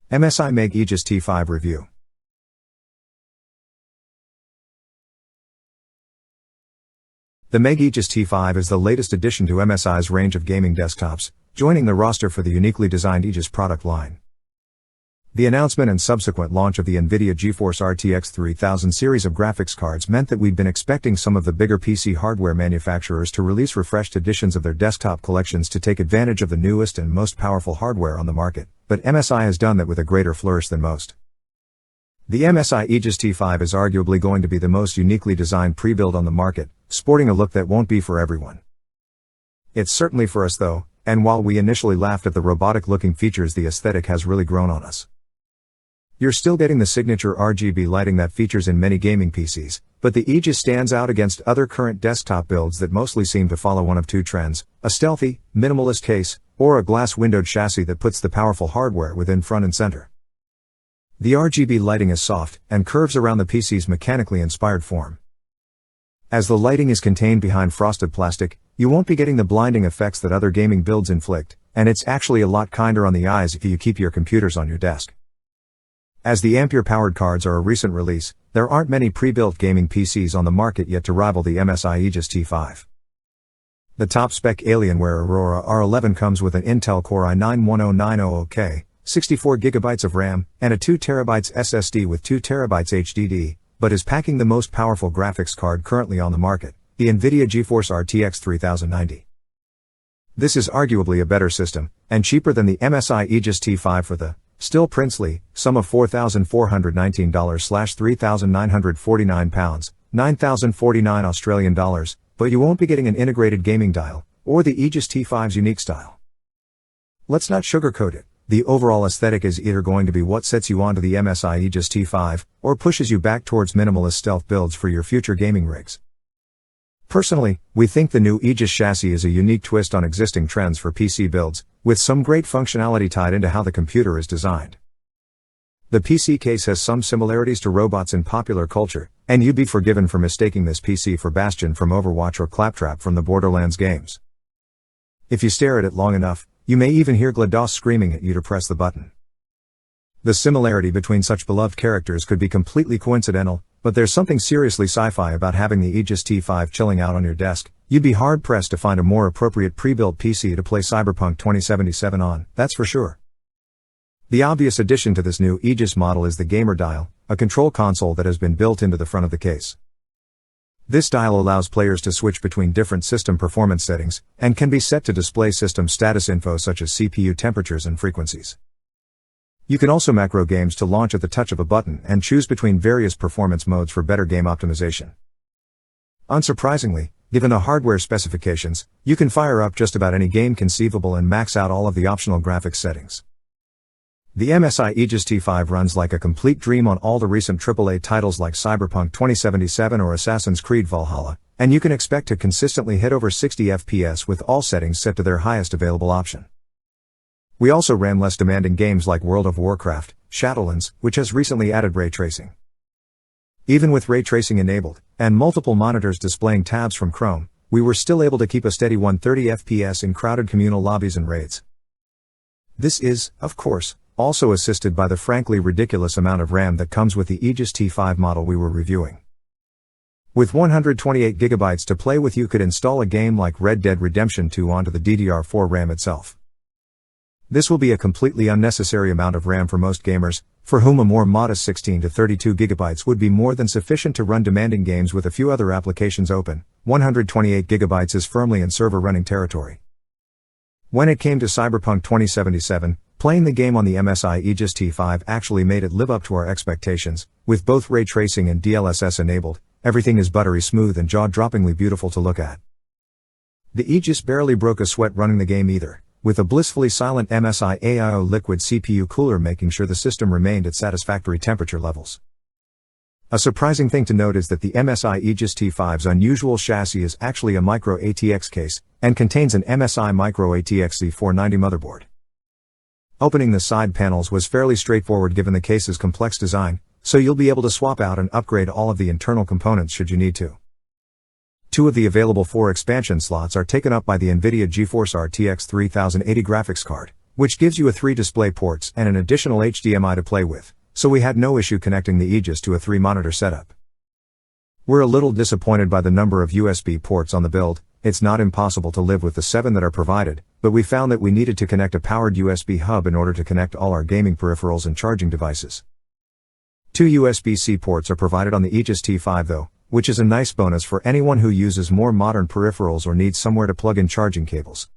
MSI MEG Aegis Ti5 Review. The MEG Aegis Ti5 is the latest addition to MSI's range of gaming desktops, joining the roster for the uniquely designed Aegis product line. The announcement and subsequent launch of the NVIDIA GeForce RTX 3000 series of graphics cards meant that we'd been expecting some of the bigger PC hardware manufacturers to release refreshed editions of their desktop collections to take advantage of the newest and most powerful hardware on the market, but MSI has done that with a greater flourish than most. The MSI Aegis Ti5 is arguably going to be the most uniquely designed pre-build on the market, sporting a look that won't be for everyone. It's certainly for us though, and while we initially laughed at the robotic-looking features, the aesthetic has really grown on us. You're still getting the signature RGB lighting that features in many gaming PCs, but the Aegis stands out against other current desktop builds that mostly seem to follow one of two trends: a stealthy, minimalist case, or a glass-windowed chassis that puts the powerful hardware within front and center. The RGB lighting is soft, and curves around the PC's mechanically inspired form. As the lighting is contained behind frosted plastic, you won't be getting the blinding effects that other gaming builds inflict, and it's actually a lot kinder on the eyes if you keep your computers on your desk. As the Ampere-powered cards are a recent release, there aren't many pre-built gaming PCs on the market yet to rival the MSI Aegis Ti5. The top-spec Alienware Aurora R11 comes with an Intel Core i9-10900K, 64GB of RAM, and a 2TB SSD with 2TB HDD, but is packing the most powerful graphics card currently on the market, the NVIDIA GeForce RTX 3090. This is arguably a better system, and cheaper than the MSI Aegis Ti5 for the still princely sum of $4,419/3,949, £9,049 Australian dollars, but you won't be getting an integrated gaming dial, or the Aegis Ti5's unique style. Let's not sugarcoat it, the overall aesthetic is either going to be what sets you onto the MSI Aegis Ti5, or pushes you back towards minimalist stealth builds for your future gaming rigs. Personally, we think the new Aegis chassis is a unique twist on existing trends for PC builds, with some great functionality tied into how the computer is designed. The PC case has some similarities to robots in popular culture, and you'd be forgiven for mistaking this PC for Bastion from Overwatch or Claptrap from the Borderlands games. If you stare at it long enough, you may even hear GLaDOS screaming at you to press the button. The similarity between such beloved characters could be completely coincidental, but there's something seriously sci-fi about having the Aegis Ti5 chilling out on your desk. You'd be hard-pressed to find a more appropriate pre-built PC to play Cyberpunk 2077 on, that's for sure. The obvious addition to this new Aegis model is the Gamer Dial, a control console that has been built into the front of the case. This dial allows players to switch between different system performance settings, and can be set to display system status info such as CPU temperatures and frequencies. You can also macro games to launch at the touch of a button and choose between various performance modes for better game optimization. Unsurprisingly, given the hardware specifications, you can fire up just about any game conceivable and max out all of the optional graphics settings. The MSI Aegis Ti5 runs like a complete dream on all the recent AAA titles like Cyberpunk 2077 or Assassin's Creed Valhalla, and you can expect to consistently hit over 60 FPS with all settings set to their highest available option. We also ran less demanding games like World of Warcraft, Shadowlands, which has recently added ray tracing. Even with ray tracing enabled, and multiple monitors displaying tabs from Chrome, we were still able to keep a steady 130 FPS in crowded communal lobbies and raids. This is, of course, also assisted by the frankly ridiculous amount of RAM that comes with the Aegis Ti5 model we were reviewing. With 128GB to play with, you could install a game like Red Dead Redemption 2 onto the DDR4 RAM itself. This will be a completely unnecessary amount of RAM for most gamers, for whom a more modest 16 to 32GB would be more than sufficient to run demanding games with a few other applications open. 128GB is firmly in server running territory. When it came to Cyberpunk 2077, playing the game on the MSI Aegis Ti5 actually made it live up to our expectations. With both ray tracing and DLSS enabled, everything is buttery smooth and jaw-droppingly beautiful to look at. The Aegis barely broke a sweat running the game either, with a blissfully silent MSI AIO liquid CPU cooler making sure the system remained at satisfactory temperature levels. A surprising thing to note is that the MSI Aegis Ti5's unusual chassis is actually a micro ATX case, and contains an MSI micro ATX Z490 motherboard. Opening the side panels was fairly straightforward given the case's complex design, so you'll be able to swap out and upgrade all of the internal components should you need to. 2 of the available 4 expansion slots are taken up by the NVIDIA GeForce RTX 3080 graphics card, which gives you 3 display ports and an additional HDMI to play with, so we had no issue connecting the Aegis to a 3-monitor setup. We're a little disappointed by the number of USB ports on the build. It's not impossible to live with the 7 that are provided, but we found that we needed to connect a powered USB hub in order to connect all our gaming peripherals and charging devices. 2 USB-C ports are provided on the Aegis Ti5 though, which is a nice bonus for anyone who uses more modern peripherals or needs somewhere to plug in charging cables.